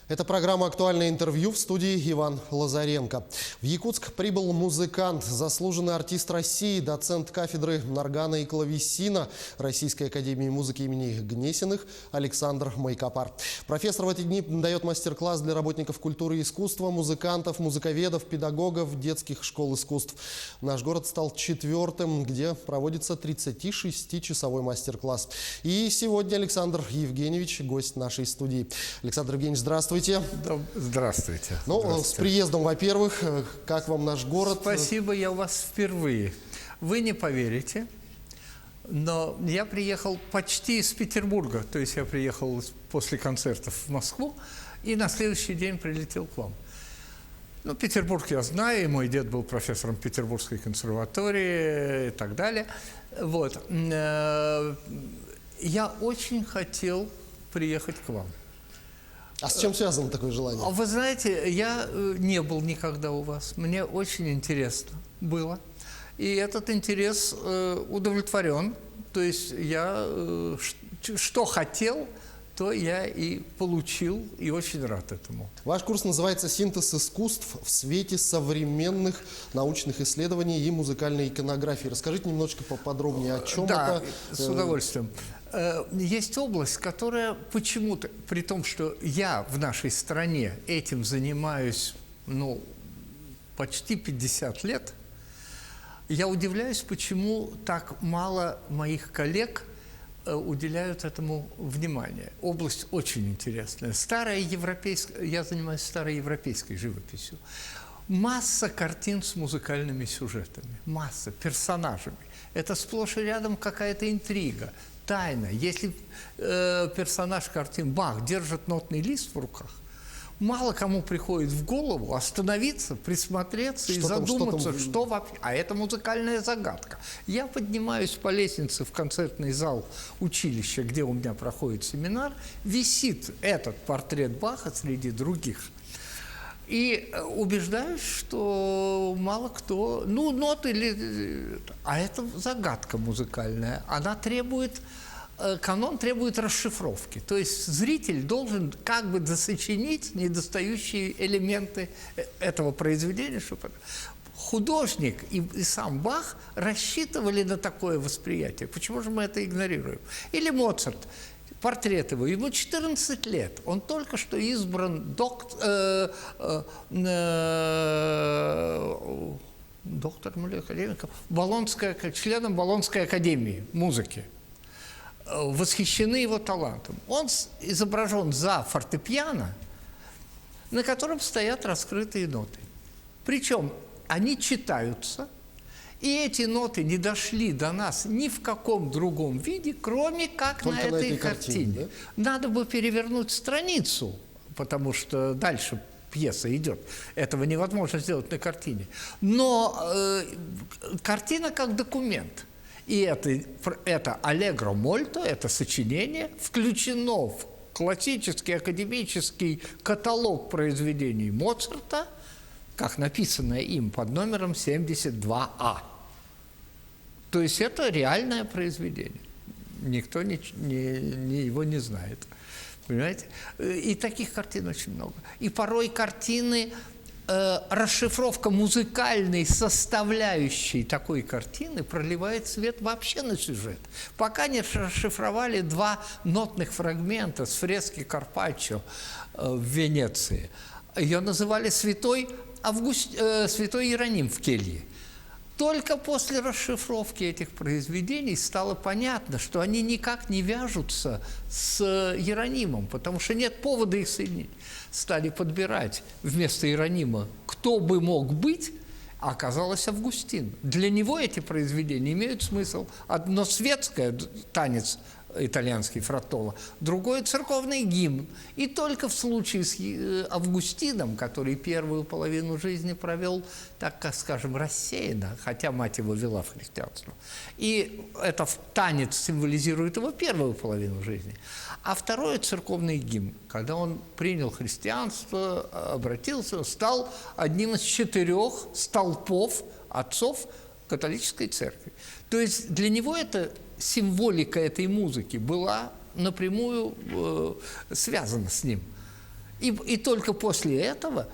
Это программа «Актуальное интервью», в студии Иван Лазаренко. В Якутск прибыл музыкант, заслуженный артист России, доцент кафедры органа и клавесина Российской академии музыки имени Гнесиных Александр Майкопар. Профессор в эти дни дает мастер-класс для работников культуры и искусства, музыкантов, музыковедов, педагогов детских школ искусств. Наш город стал 4-м, где проводится 36-часовой мастер-класс. И сегодня Александр Евгеньевич, гость нашей студии. Александр Евгеньевич, здравствуйте. Здравствуйте. Ну, Здравствуйте. с приездом, во-первых. Как вам наш город? Спасибо, я у вас впервые. Вы не поверите, но я приехал почти из Петербурга. То есть я приехал после концертов в Москву и на следующий день прилетел к вам. Ну, Петербург я знаю, и мой дед был профессором Петербургской консерватории и так далее. Вот. Я очень хотел приехать к вам. А с чем связано такое желание? Вы знаете, я не был никогда у вас. Мне очень интересно было. И этот интерес удовлетворен. То есть я что хотел, то я и получил, и очень рад этому. Ваш курс называется «Синтез искусств в свете современных научных исследований и музыкальной иконографии». Расскажите немножечко поподробнее, о чем да, это. с удовольствием. Есть область, которая почему-то, при том, что я в нашей стране этим занимаюсь, ну, почти 50 лет, я удивляюсь, почему так мало моих коллег уделяют этому внимание. Область очень интересная. Старая европейская, я занимаюсь старой европейской живописью. Масса картин с музыкальными сюжетами, масса, персонажами. Это сплошь и рядом какая-то интрига, тайна. Если персонаж картин Бах держит нотный лист в руках, мало кому приходит в голову остановиться, присмотреться и задуматься, что вообще. А это музыкальная загадка. Я поднимаюсь по лестнице в концертный зал училища, где у меня проходит семинар, висит этот портрет Баха среди других. И убеждаюсь, что мало кто... Ну, ноты... А это загадка музыкальная. Она требует... Канон требует расшифровки. То есть зритель должен как бы досочинить недостающие элементы этого произведения. Чтобы... Художник и сам Бах рассчитывали на такое восприятие. Почему же мы это игнорируем? Или Моцарт. Портрет его. Ему 14 лет. Он только что избран доктором или академиком, членом Болонской академии музыки. Восхищены его талантом. Он изображен за фортепиано, на котором стоят раскрытые ноты. Причем они читаются, и эти ноты не дошли до нас ни в каком другом виде, кроме как только на этой картине. Да? Надо бы перевернуть страницу, потому что дальше пьеса идет. Этого невозможно сделать на картине. Но картина как документ. И это аллегро мольто, это сочинение, включено в классический академический каталог произведений Моцарта, как написанное им под номером 72А. То есть это реальное произведение. Никто его не знает. Понимаете? И таких картин очень много. И порой картины, расшифровка музыкальной составляющей такой картины проливает свет вообще на сюжет. Пока не расшифровали 2 нотных фрагмента с фрески Карпаччо в Венеции. Ее называли святой Иероним в келье. Только после расшифровки этих произведений стало понятно, что они никак не вяжутся с Иеронимом, потому что нет повода их соединить. Стали подбирать вместо Иеронима, кто бы мог быть, а оказалось Августин. Для него эти произведения имеют смысл. Одно светское, танец итальянский фраттоло, другой церковный гимн. И только в случае с Августином, который первую половину жизни провел, так, как скажем, рассеянно, хотя мать его вела в христианство. И этот танец символизирует его первую половину жизни. А второй церковный гимн, когда он принял христианство, обратился, стал одним из 4 столпов отцов католической церкви. То есть для него это символика этой музыки была напрямую связана с ним. И только после этого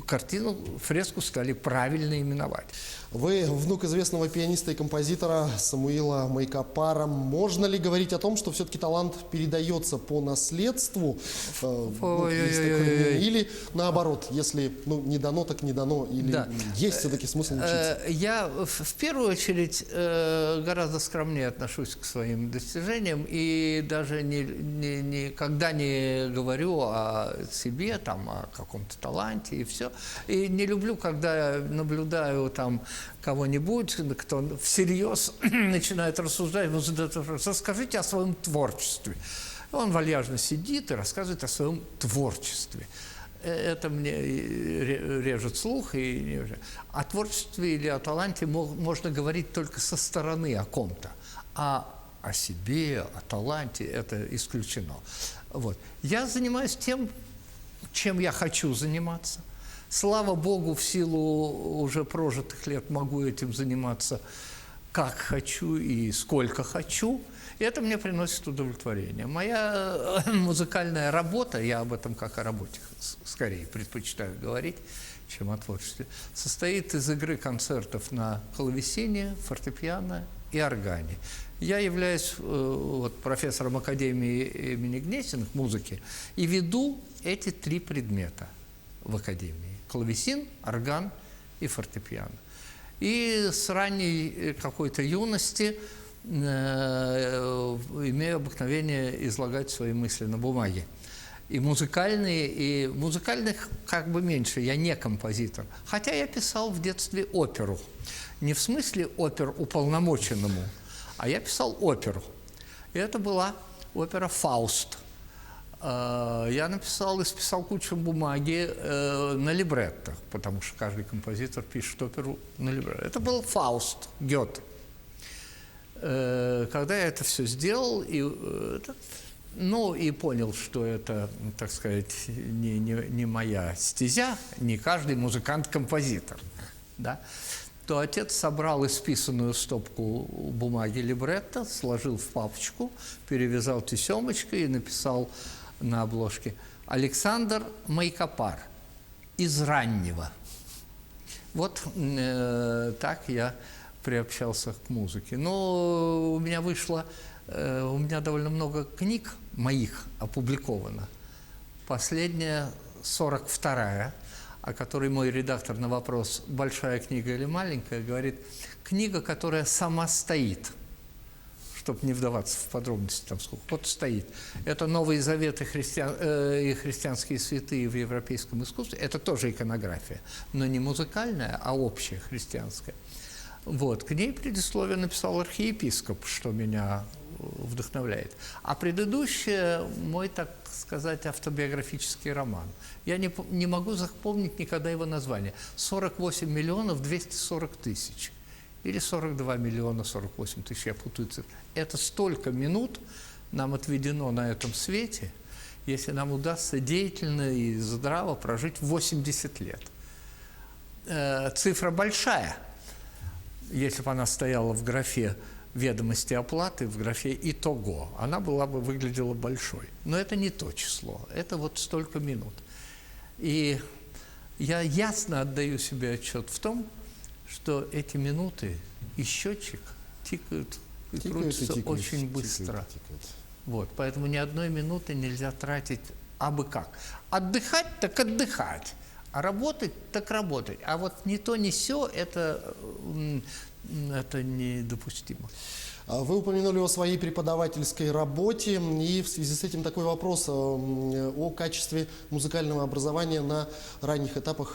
картину, фреску стали правильно именовать. Вы внук известного пианиста и композитора Самуила Майкопара. Можно ли говорить о том, что все-таки талант передается по наследству? Или наоборот, если не дано, так не дано? Или есть все-таки смысл учиться? Я в первую очередь гораздо скромнее отношусь к своим достижениям и даже никогда не говорю о себе, там, о каком-то таланте и все. И не люблю, когда я наблюдаю там кого-нибудь, кто всерьез начинает рассуждать, расскажите о своем творчестве. Он вальяжно сидит и рассказывает о своем творчестве. Это мне режет слух. О творчестве или о таланте можно говорить только со стороны о ком-то. А о себе, о таланте это исключено. Вот. Я занимаюсь тем, чем я хочу заниматься. Слава Богу, в силу уже прожитых лет могу этим заниматься как хочу и сколько хочу. И это мне приносит удовлетворение. Моя музыкальная работа, я об этом как о работе скорее предпочитаю говорить, чем о творчестве, состоит из игры концертов на клавесине, фортепиано и органе. Я являюсь профессором Академии имени Гнесиных музыки и веду эти 3 предмета в Академии. Клавесин, орган и фортепиано. И с ранней какой-то юности имею обыкновение излагать свои мысли на бумаге. И музыкальных как бы меньше, я не композитор. Хотя я писал в детстве оперу. Не в смысле опер уполномоченному, а я писал оперу. И это была опера «Фауст». Я исписал кучу бумаги на либретто, потому что каждый композитор пишет оперу на либретто. Это был «Фауст» Гёте. Когда я это все сделал, и понял, что это, так сказать, не моя стезя, не каждый музыкант-композитор, да, то отец собрал исписанную стопку бумаги либретто, сложил в папочку, перевязал тесемочкой и написал на обложке «Александр Майкопар из раннего». Вот так я приобщался к музыке. Но у меня довольно много книг моих опубликовано. Последняя, 42-я, о которой мой редактор на вопрос, большая книга или маленькая, говорит, книга, которая сама стоит, чтобы не вдаваться в подробности, там сколько, вот стоит. Это Новый Завет и христианские святые в европейском искусстве. Это тоже иконография, но не музыкальная, а общая христианская. Вот. К ней предисловие написал архиепископ, что меня вдохновляет. А предыдущее мой, так сказать, автобиографический роман. Я не могу запомнить никогда его название. 48 миллионов 240 тысяч. Или 42 миллиона 48 тысяч, я путаю цифры. Это столько минут нам отведено на этом свете, если нам удастся деятельно и здраво прожить 80 лет. Цифра большая. Если бы она стояла в графе «Ведомости оплаты», в графе «Итого», она выглядела большой. Но это не то число, это вот столько минут. И я ясно отдаю себе отчет в том, что эти минуты и счетчик тикают и крутятся очень быстро. Вот, поэтому ни одной минуты нельзя тратить абы как. Отдыхать – так отдыхать, а работать – так работать. А вот ни то, ни сё – это недопустимо. Вы упомянули о своей преподавательской работе, и в связи с этим такой вопрос о качестве музыкального образования на ранних этапах,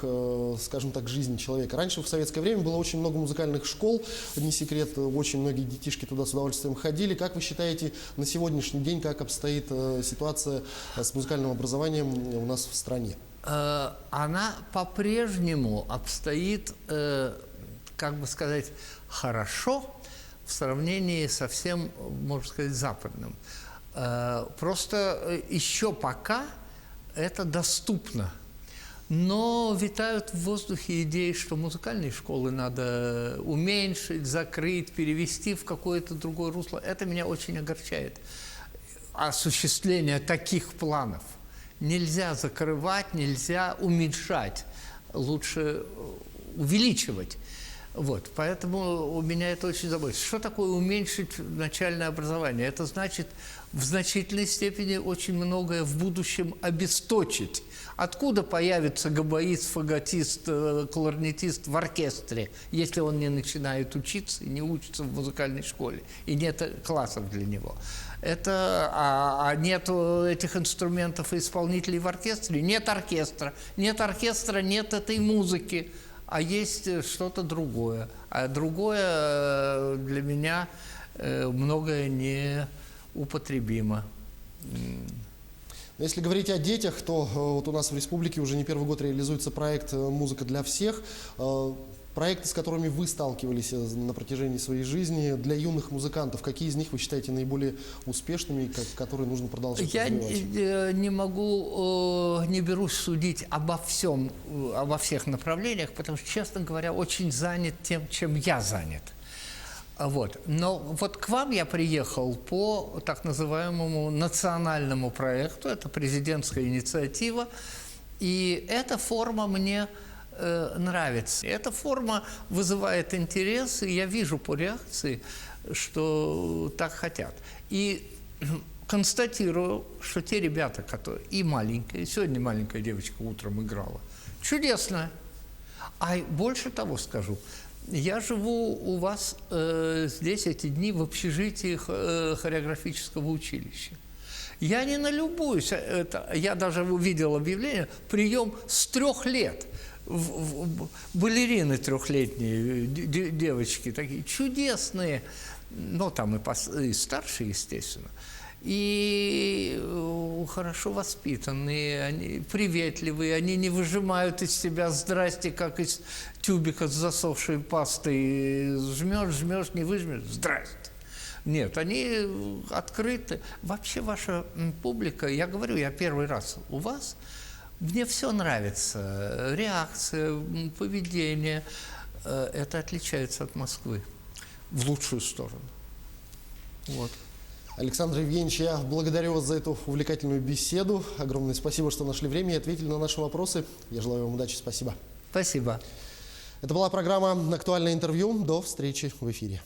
скажем так, жизни человека. Раньше, в советское время, было очень много музыкальных школ, не секрет, очень многие детишки туда с удовольствием ходили. Как вы считаете, на сегодняшний день, как обстоит ситуация с музыкальным образованием у нас в стране? Она по-прежнему обстоит, как бы сказать, хорошо, в сравнении со всем, можно сказать, западным. Просто еще пока это доступно. Но витают в воздухе идеи, что музыкальные школы надо уменьшить, закрыть, перевести в какое-то другое русло. Это меня очень огорчает. Осуществление таких планов нельзя закрывать, нельзя уменьшать, лучше увеличивать. Вот, поэтому у меня это очень заботит. Что такое уменьшить начальное образование? Это значит в значительной степени очень многое в будущем обесточить. Откуда появится габаист, фаготист, кларнетист в оркестре, если он не начинает учиться и не учится в музыкальной школе, и нет классов для него? А нет этих инструментов и исполнителей в оркестре? Нет оркестра. Нет оркестра, нет этой музыки. А есть что-то другое. А другое для меня многое неупотребимо. Если говорить о детях, то вот у нас в республике уже не первый год реализуется проект «Музыка для всех». Проекты, с которыми вы сталкивались на протяжении своей жизни, для юных музыкантов, какие из них вы считаете наиболее успешными, которые нужно продолжать развивать? Я не могу, не берусь судить обо всем, обо всех направлениях, потому что, честно говоря, очень занят тем, чем я занят. Вот. Но вот к вам я приехал по так называемому национальному проекту, это президентская инициатива, и эта форма мне нравится. Эта форма вызывает интерес, и я вижу по реакции, что так хотят. И констатирую, что те ребята, которые и маленькие, сегодня маленькая девочка утром играла, чудесно. А больше того скажу, я живу у вас здесь эти дни в общежитии хореографического училища. Я не налюбуюсь, я даже увидел объявление, прием с 3 лет. Балерины 3-летние, девочки такие чудесные, ну там и старшие, естественно, и хорошо воспитанные, они приветливые, они не выжимают из себя «здрасте», как из тюбика с засохшей пастой, жмешь, не выжмешь, «здрасте». Нет, они открыты. Вообще ваша публика, я говорю, я первый раз у вас, мне все нравится. Реакция, поведение. Это отличается от Москвы. В лучшую сторону. Вот. Александр Евгеньевич, я благодарю вас за эту увлекательную беседу. Огромное спасибо, что нашли время и ответили на наши вопросы. Я желаю вам удачи. Спасибо. Спасибо. Это была программа «Актуальное интервью». До встречи в эфире.